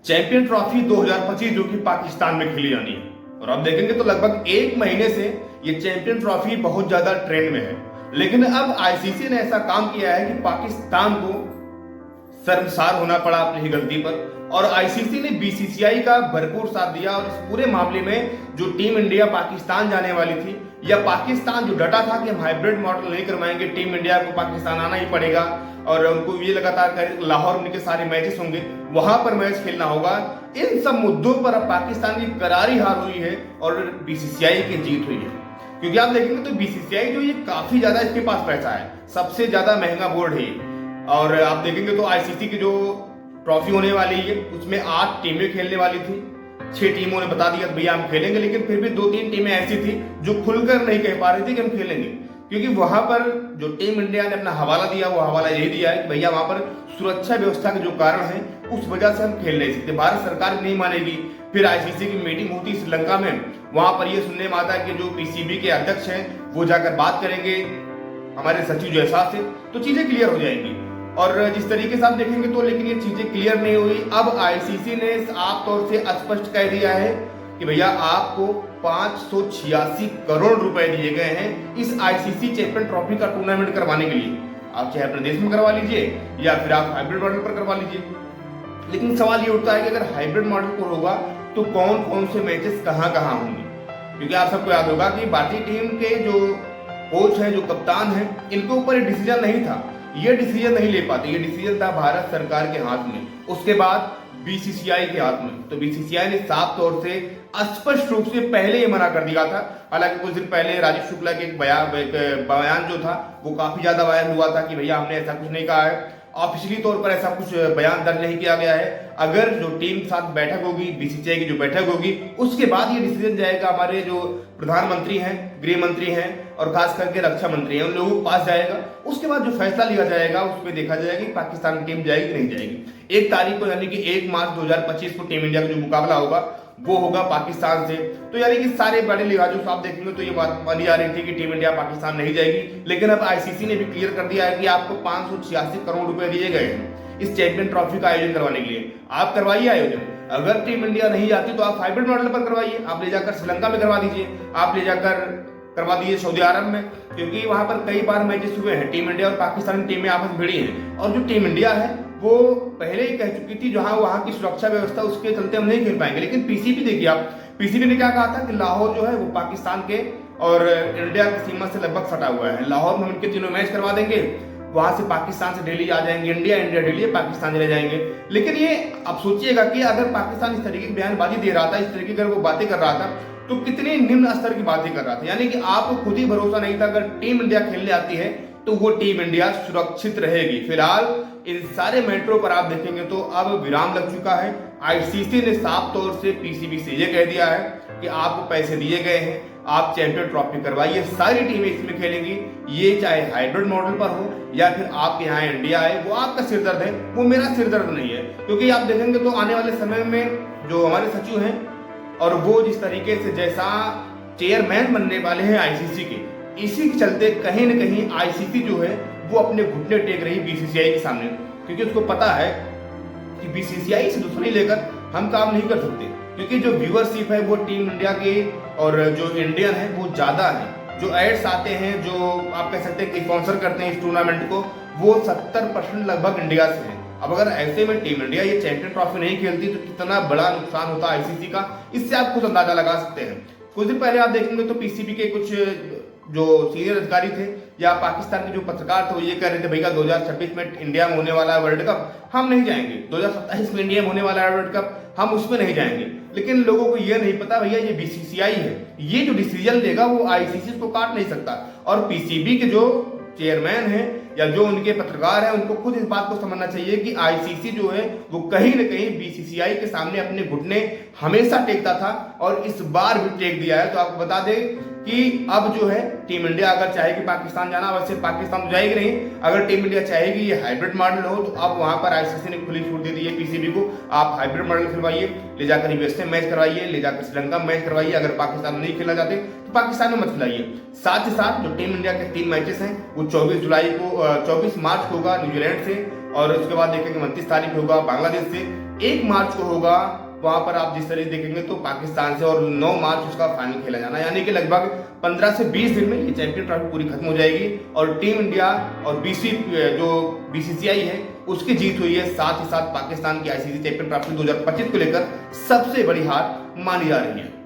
Champion trophy 2025 जो कि पाकिस्तान में खेली जानी है। और अब देखेंगे तो लगभग एक महीने से ये चैंपियन ट्रॉफी बहुत ज्यादा ट्रेंड में है। लेकिन अब आईसीसी ने ऐसा काम किया है कि पाकिस्तान को शर्मसार होना पड़ा अपनी ही गलती पर, और आईसीसी ने बीसीसीआई का भरपूर साथ दिया। और इस पूरे मामले में जो टीम इंडिया पाकिस्तान जाने वाली थी, या पाकिस्तान जो डटा था कि हम हाइब्रिड मॉडल नहीं करवाएंगे, टीम इंडिया को पाकिस्तान आना ही पड़ेगा, और उनको ये लगा था कि लाहौर में उनके सारे मैचेस होंगे, वहां पर मैच खेलना होगा। इन सब मुद्दों पर अब पाकिस्तान की करारी हार हुई है और बीसीसीआई की जीत हुई है। क्योंकि आप देखेंगे तो बीसीसीआई जो ये काफी ज्यादा इसके पास पैसा है, सबसे ज्यादा महंगा बोर्ड है ये। और आप देखेंगे तो आईसीसी की जो ट्रॉफी होने वाली है उसमें 8 टीमें खेलने वाली थी। 6 टीमों ने बता दिया भैया हम खेलेंगे, लेकिन फिर भी 2-3 टीमें ऐसी थी जो खुलकर नहीं कह पा रही थी कि हम खेलेंगे। क्योंकि वहां पर जो टीम इंडिया ने अपना हवाला दिया, वो हवाला यही दिया है कि भैया वहां पर सुरक्षा व्यवस्था के जो कारण है उस वजह से हम खेल नहीं सकते, भारत सरकार नहीं मानेगी। फिर आईसीसी की मीटिंग होती श्रीलंका में, वहां पर ये सुनने में आता है कि जो पीसीबी के अध्यक्ष हैं वो जाकर बात करेंगे हमारे सचिव जैसा से, तो चीजें क्लियर हो जाएंगी। और जिस तरीके से आप देखेंगे तो लेकिन ये चीजें क्लियर नहीं हुई। अब आईसीसी ने साफ तौर से स्पष्ट कह दिया है कि भैया आपको 586 करोड़ रुपए दिए गए हैं इस आईसीसी चैंपियन ट्रॉफी का टूर्नामेंट करवाने के लिए। आप चाहे अपने देश में करवा लीजिए या फिर आप हाइब्रिड मॉडल पर करवा लीजिए। लेकिन सवाल ये उठता है कि अगर हाइब्रिड मॉडल पर होगा तो कौन कौन से मैचेस कहां कहां होंगे। क्योंकि आप सबको याद होगा कि भारतीय टीम के जो कोच हैं, जो कप्तान हैं, इनके ऊपर डिसीजन नहीं था, ये डिसीजन नहीं ले पाते। ये डिसीजन था भारत सरकार के हाथ में, उसके बाद बीसीसीआई के हाथ में। तो बीसीसीआई ने साफ तौर से स्पष्ट रूप से पहले ही मना कर दिया था। हालांकि कुछ दिन पहले राजीव शुक्ला के एक बयान जो था वो काफी ज्यादा वायरल हुआ था कि भैया हमने ऐसा कुछ नहीं कहा है, ऑफिशियली तौर पर ऐसा कुछ बयान दर्ज नहीं किया गया है। अगर जो टीम के साथ बैठक होगी, बीसीसीआई की जो बैठक होगी, उसके बाद ये डिसीजन जाएगा हमारे जो प्रधानमंत्री हैं, गृह मंत्री हैं और खास करके रक्षा मंत्री हैं, उन लोगों के पास जाएगा। उसके बाद जो फैसला लिया जाएगा उसमें देखा जाएगा कि पाकिस्तान की टीम जाएगी नहीं जाएगी। 1 तारीख को यानी कि 1 मार्च 2025 को टीम इंडिया का जो मुकाबला होगा वो होगा पाकिस्तान से। तो यानी कि सारे बड़े लिहाजों से आप देखेंगे तो ये बात मानी जा रही थी कि टीम इंडिया पाकिस्तान नहीं जाएगी। लेकिन अब आईसीसी ने भी क्लियर कर दिया है कि आपको 586 करोड़ रुपए दिए गए हैं इस चैंपियन ट्रॉफी का आयोजन करवाने के लिए। आप करवाइए आयोजन। अगर टीम इंडिया नहीं जाती तो आप हाइब्रिड मॉडल पर करवाइए, आप ले जाकर श्रीलंका में करवा दीजिए, आप ले जाकर करवा दीजिए सऊदी अरब में, क्योंकि वहां पर कई बार मैचेस हुए हैं, टीम इंडिया और पाकिस्तान की टीमें आपस में भिड़ी हैं। और जो टीम इंडिया है वो पहले ही कह चुकी थी जहां वहां की सुरक्षा व्यवस्था उसके चलते हम नहीं खेल पाएंगे। लेकिन पीसीबी देखिए आप, पीसीबी ने क्या कहा था कि लाहौर जो है वो पाकिस्तान के और इंडिया की सीमा से लगभग सटा हुआ है, लाहौर में हम इनके तीनों मैच करवा देंगे, वहां से पाकिस्तान से दिल्ली आ जाएंगे, इंडिया दिल्ली, पाकिस्तान चले जाएंगे। लेकिन ये अब सोचिएगा कि अगर पाकिस्तान इस तरीके की बयानबाजी दे रहा था, इस तरीके की वो बातें कर रहा था, तो कितनी निम्न स्तर की बातें कर रहा था। यानी कि आपको खुद ही भरोसा नहीं था अगर टीम इंडिया खेलने आती है तो वो टीम इंडिया सुरक्षित रहेगी। फिलहाल इन सारे मैटरों पर आप देखेंगे तो अब विराम लग चुका है। आईसीसी ने साफ तौर से पीसीबी से यह कह दिया है कि आपको पैसे दिए गए हैं, आप चैंपियन ट्रॉफी करवाइए, सारी टीमें इसमें खेलेंगी, ये चाहे हाइब्रिड मॉडल पर हो या फिर आपके यहाँ इंडिया है। वो आपका सिरदर्द है, वो मेरा सिरदर्द नहीं है। क्योंकि आप देखेंगे तो आने वाले समय में जो हमारे सचिव हैं और वो जिस तरीके से जैसा चेयरमैन बनने वाले हैं आईसीसी के, इसी के चलते कहीं न कहीं आईसीसी जो है वो अपने घुटने टेक रही बीसीसीआई के सामने। क्योंकि उसको पता है कि बीसीसीआई से दुश्मनी लेकर हम काम नहीं कर सकते। क्योंकि जो व्यूअरशिप है वो टीम इंडिया के और जो इंडियन है वो ज्यादा है, जो एड्स आते हैं, जो आप कह सकते हैं कि स्पॉन्सर करते हैं इस टूर्नामेंट को, वो 70% लगभग इंडिया से है। अब अगर ऐसे में टीम इंडिया ये चैंपियन ट्रॉफी नहीं खेलती तो कितना बड़ा नुकसान होता है आईसीसी का, इससे आप कुछ अंदाजा लगा सकते हैं। कुछ दिन पहले आप देखेंगे तो पीसीबी के कुछ जो सीनियर अधिकारी थे या पाकिस्तान के जो पत्रकार थे वो ये कह रहे थे भैया 2026 में इंडिया में होने वाला है वर्ल्ड कप, हम नहीं जाएंगे। 2027 में इंडिया में होने वाला है वर्ल्ड कप, हम उसमें नहीं जाएंगे। लेकिन लोगों को ये नहीं पता भैया ये बीसीसीआई है, ये जो डिसीजन लेगा वो आईसीसी को काट नहीं सकता। और पीसीबी के जो चेयरमैन है या जो उनके पत्रकार हैं उनको खुद इस बात को समझना चाहिए कि आईसीसी जो है वो कहीं न कहीं बीसीसीआई के सामने अपने घुटने हमेशा टेकता था और इस बार भी टेक दिया है। तो आपको बता दें कि अब जो है टीम इंडिया अगर चाहेगी पाकिस्तान जाना, वैसे पाकिस्तान तो जाएगी नहीं, अगर टीम इंडिया चाहेगी ये हाइब्रिड मॉडल हो तो अब वहां पर आईसीसी ने खुली छूट दे दी है पीसीबी को, आप हाइब्रिड मॉडल खिलवाइए, ले जाकर यूएस में मैच करवाइए, ले जाकर श्रीलंका में मैच करवाइए। अगर पाकिस्तान में नहीं खेलना चाहते तो पाकिस्तान में मत खिलाइए। साथ ही साथ जो टीम इंडिया के 3 मैचेस हैं वो 24 मार्च को होगा न्यूजीलैंड से, और उसके बाद देखेंगे 29 तारीख होगा बांग्लादेश से, 1 मार्च को होगा, वहां पर आप जिस तरह देखेंगे तो पाकिस्तान से, और 9 मार्च उसका फाइनल खेला जाना, यानी कि लगभग 15 से 20 दिन में ये चैंपियन ट्रॉफी पूरी खत्म हो जाएगी। और टीम इंडिया और जो बीसीसीआई है उसकी जीत हुई है, साथ ही साथ पाकिस्तान की आईसीसी चैंपियन ट्रॉफी 2025 को लेकर सबसे बड़ी हार मानी जा रही है।